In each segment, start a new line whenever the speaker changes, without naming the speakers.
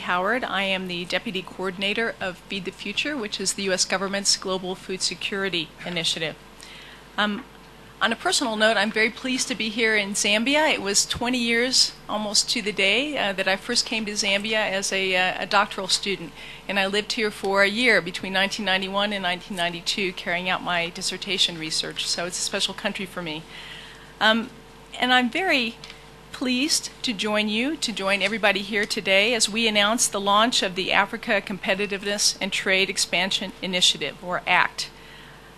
Howard. I am the Deputy Coordinator of Feed the Future, which is the U.S. government's global food security initiative. On a personal note, I'm very pleased to be here in Zambia. It was 20 years, almost to the day, that I first came to Zambia as a doctoral student. And I lived here for a year between 1991 and 1992, carrying out my dissertation research. So it's a special country for me. And I'm very pleased to join everybody here today as we announce the launch of the Africa Competitiveness and Trade Expansion Initiative, or ACT.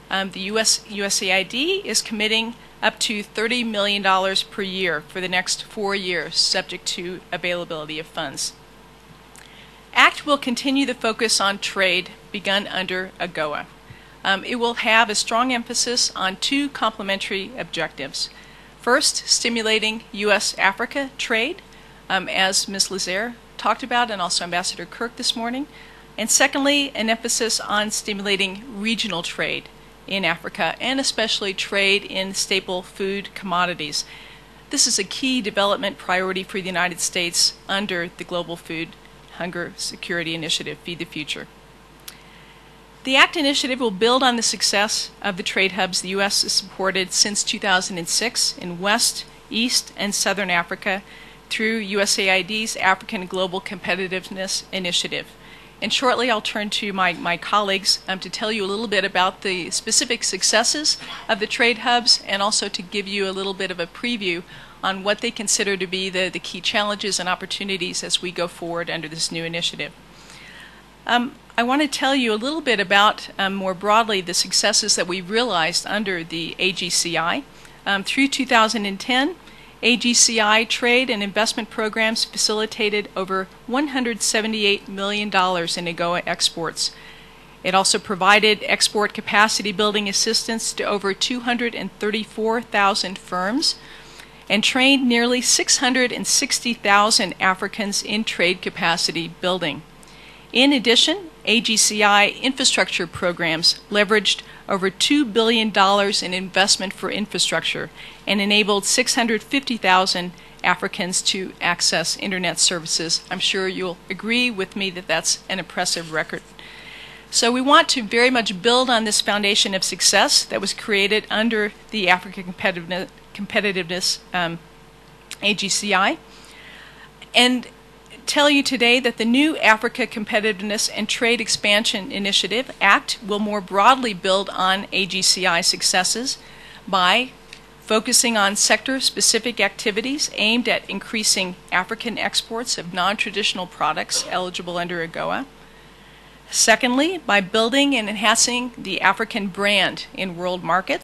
The USAID is committing up to $30 million per year for the next 4 years, subject to availability of funds. ACT will continue the focus on trade begun under AGOA. It will have a strong emphasis on two complementary objectives. First, stimulating U.S.-Africa trade, as Ms. Lazare talked about, and also Ambassador Kirk this morning. And secondly, an emphasis on stimulating regional trade in Africa, and especially trade in staple food commodities. This is a key development priority for the United States under the Global Food Hunger Security Initiative, Feed the Future. The ACT initiative will build on the success of the trade hubs the U.S. has supported since 2006 in West, East, and Southern Africa through USAID's African Global Competitiveness Initiative. And shortly I'll turn to my colleagues to tell you a little bit about the specific successes of the trade hubs, and also to give you a little bit of a preview on what they consider to be the key challenges and opportunities as we go forward under this new initiative. I want to tell you a little bit about, more broadly, the successes that we realized under the AGCI. Through 2010, AGCI trade and investment programs facilitated over $178 million in AGOA exports. It also provided export capacity building assistance to over 234,000 firms and trained nearly 660,000 Africans in trade capacity building. In addition, AGCI infrastructure programs leveraged over $2 billion in investment for infrastructure and enabled 650,000 Africans to access internet services. I'm sure you'll agree with me that that's an impressive record. So we want to very much build on this foundation of success that was created under the Africa Competitiveness AGCI, and tell you today that the new Africa Competitiveness and Trade Expansion Initiative, ACT, will more broadly build on AGCI successes by focusing on sector-specific activities aimed at increasing African exports of non-traditional products eligible under AGOA. Secondly, by building and enhancing the African brand in world markets.